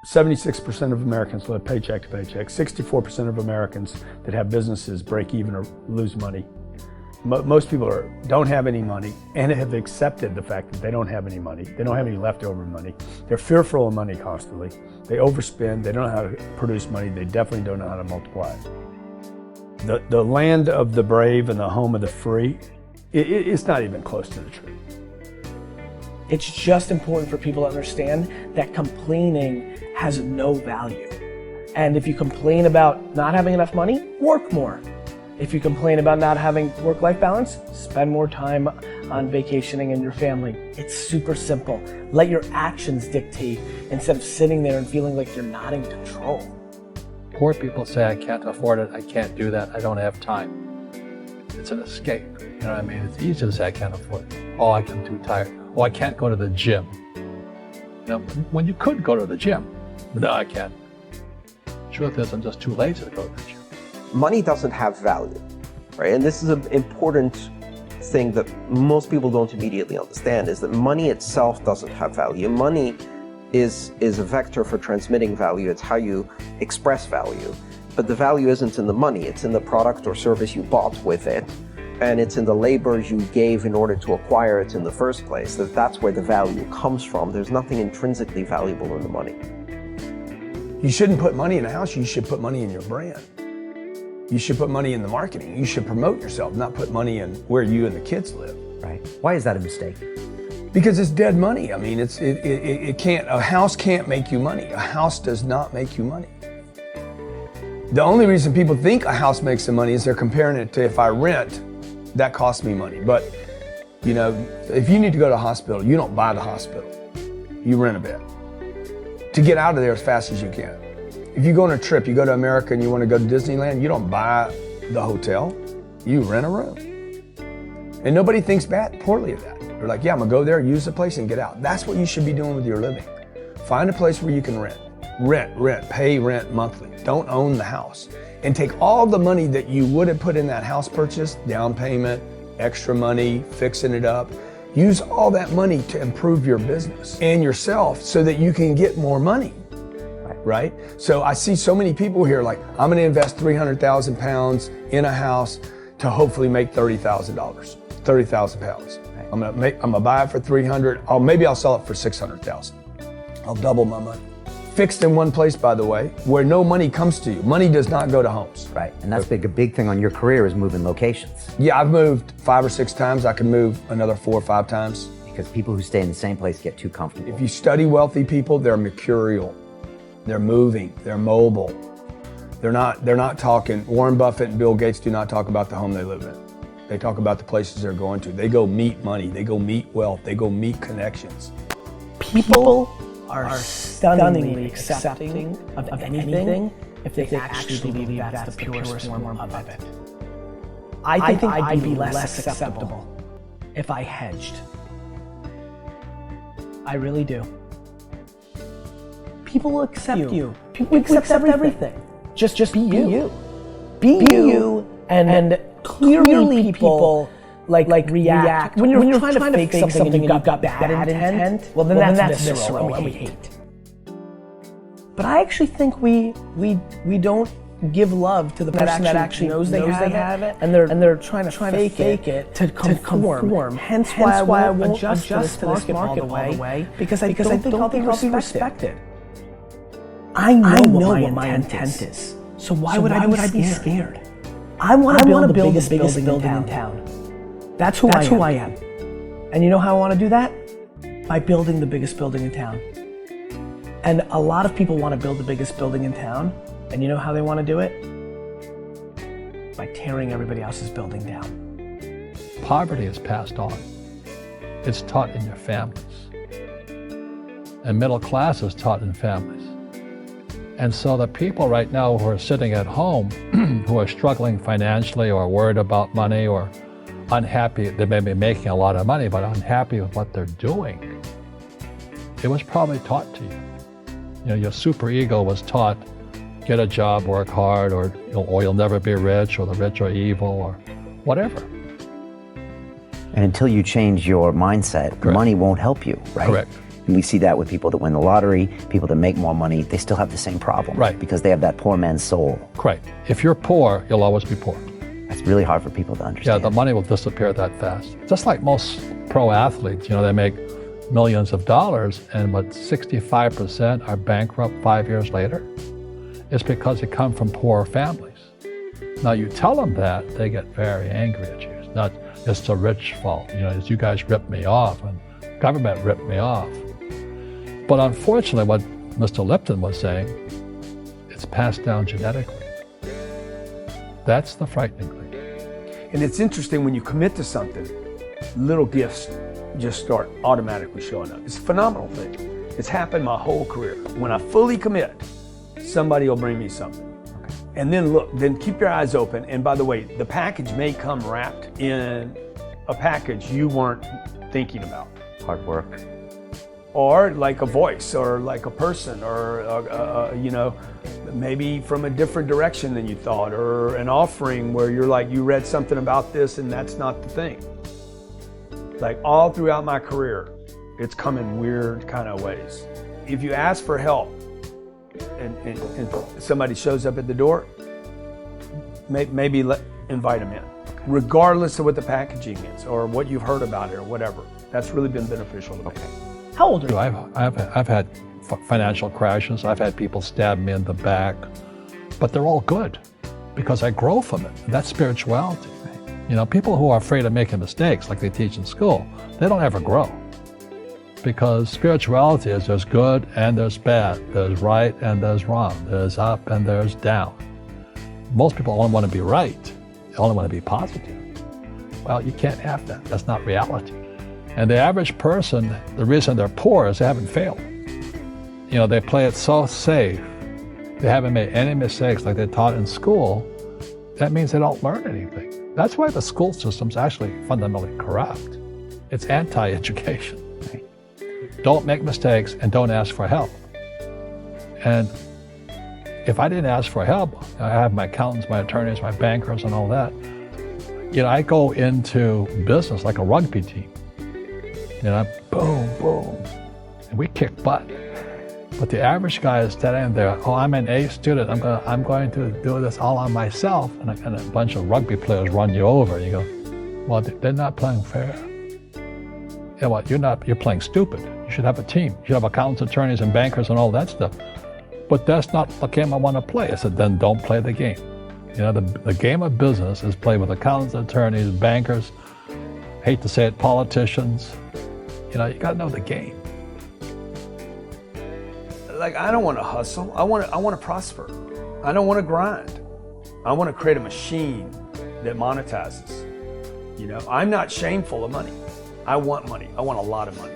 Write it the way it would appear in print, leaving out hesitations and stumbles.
76% of Americans live paycheck to paycheck. 64% of Americans that have businesses break even or lose money. Most people don't have any money and have accepted the fact that they don't have any money. They don't have any leftover money. They're fearful of money constantly. They overspend. They don't know how to produce money. They definitely don't know how to multiply it. The land of the brave and the home of the free, it's not even close to the truth. It's just important for people to understand that complaining has no value. And if you complain about not having enough money, work more. If you complain about not having work-life balance, spend more time on vacationing and your family. It's super simple. Let your actions dictate instead of sitting there and feeling like you're not in control. Poor people say, I can't afford it, I can't do that, I don't have time. It's an escape, you know what I mean? It's easy to say I can't afford it. Oh, I'm too tired. Oh, I can't go to the gym. You know, when you could go to the gym, but no, I can't. Truth is, I'm just too lazy to go to the gym. Money doesn't have value, right? And this is an important thing that most people don't immediately understand, is that money itself doesn't have value. Money is a vector for transmitting value. It's how you express value. But the value isn't in the money, it's in the product or service you bought with it. And it's in the labor you gave in order to acquire it in the first place. That's where the value comes from. There's nothing intrinsically valuable in the money. You shouldn't put money in a house, you should put money in your brand. You should put money in the marketing. You should promote yourself, not put money in where you and the kids live. Right. Why is that a mistake? Because it's dead money. I mean, it can't, a house can't make you money. A house does not make you money. The only reason people think a house makes them money is they're comparing it to if I rent, that costs me money. But, you know, if you need to go to a hospital, you don't buy the hospital. You rent a bed to get out of there as fast as you can. If you go on a trip, you go to America and you want to go to Disneyland, you don't buy the hotel, you rent a room. And nobody thinks poorly of that. They're like, yeah, I'm gonna go there, use the place and get out. That's what you should be doing with your living. Find a place where you can rent. Pay rent monthly. Don't own the house. And take all the money that you would have put in that house purchase, down payment, extra money, fixing it up, use all that money to improve your business and yourself so that you can get more money. Right? So I see so many people here like, I'm gonna invest 300,000 pounds in a house to hopefully make $30,000, 30,000 pounds. Right. I'm gonna buy it for 300, maybe I'll sell it for 600,000. I'll double my money. Fixed in one place, by the way, where no money comes to you. Money does not go to homes. Right, and that's a big thing on your career is moving locations. Yeah, I've moved 5 or 6 times. I can move another 4 or 5 times. Because people who stay in the same place get too comfortable. If you study wealthy people, they're mercurial. They're moving, they're mobile. They're not talking, Warren Buffett and Bill Gates do not talk about the home they live in. They talk about the places they're going to. They go meet money, they go meet wealth, they go meet connections. People are stunningly accepting of anything if they actually believe that's the purest form of it. I think I'd be less acceptable if I hedged. I really do. People will accept you. People accept everything. Just be you. Be you, and clearly people like react. When you're trying to fake something and you've got bad intent, well then that's visceral and we hate. But I actually think we don't give love to the person that actually knows they have it, and they're trying to fake it to conform. Hence why I won't adjust to this market all the way because I don't think I'll be respected. I know what my intent is. So why would I be scared? I want to build the biggest building in town. That's who I am. And you know how I want to do that? By building the biggest building in town. And a lot of people want to build the biggest building in town. And you know how they want to do it? By tearing everybody else's building down. Poverty is passed on. It's taught in your families. And middle class is taught in families. And so the people right now who are sitting at home, who are struggling financially or worried about money or unhappy, they may be making a lot of money, but unhappy with what they're doing, it was probably taught to you. You know, your super ego was taught, get a job, work hard, or you'll never be rich, or the rich are evil, or whatever. And until you change your mindset, Correct. Money won't help you, right? Correct. And we see that with people that win the lottery, people that make more money, they still have the same problem. Right. Because they have that poor man's soul. Right. If you're poor, you'll always be poor. That's really hard for people to Yeah, understand. the money will disappear that fast. Just like most pro athletes, they make millions of dollars, and but 65% are bankrupt 5 years later. It's because they come from poor families. Now you tell them that, they get very angry at you. It's not, it's the rich fault. It's you guys ripped me off and government ripped me off. But unfortunately, what Mr. Lipton was saying, it's passed down genetically. That's the frightening thing. And it's interesting when you commit to something, little gifts just start automatically showing up. It's a phenomenal thing. It's happened my whole career. When I fully commit, somebody will bring me something. And then look, then keep your eyes open. And by the way, the package may come wrapped in a package you weren't thinking about. Hard work. Or like a voice, or like a person, or maybe from a different direction than you thought, or an offering where you're like, you read something about this and that's not the thing. Like all throughout my career, it's come in weird kind of ways. If you ask for help and somebody shows up at the door, maybe invite them in, regardless of what the packaging is or what you've heard about it or whatever. That's really been beneficial to me. How old are you? I've had financial crashes. I've had people stab me in the back, but they're all good because I grow from it. That's spirituality. People who are afraid of making mistakes, like they teach in school, they don't ever grow. Because spirituality is there's good and there's bad, there's right and there's wrong, there's up and there's down. Most people only want to be right, they only want to be positive. Well, you can't have that. That's not reality. And the average person, the reason they're poor is they haven't failed. They play it so safe. They haven't made any mistakes like they're taught in school. That means they don't learn anything. That's why the school system's actually fundamentally corrupt. It's anti-education. Don't make mistakes and don't ask for help. And if I didn't ask for help, I have my accountants, my attorneys, my bankers, and all that. I go into business like a rugby team. Boom, boom, and we kick butt. But the average guy is standing there, I'm an A student, I'm going to do this all on myself, and a bunch of rugby players run you over. You go, well, they're not playing fair. You're playing stupid. You should have a team. You should have accountants, attorneys, and bankers, and all that stuff. But that's not the game I want to play. I said, then don't play the game. The game of business is played with accountants, attorneys, bankers, hate to say it, politicians. You got to know the game. Like, I don't want to hustle. I want to prosper. I don't want to grind. I want to create a machine that monetizes. I'm not shameful of money. I want money. I want a lot of money.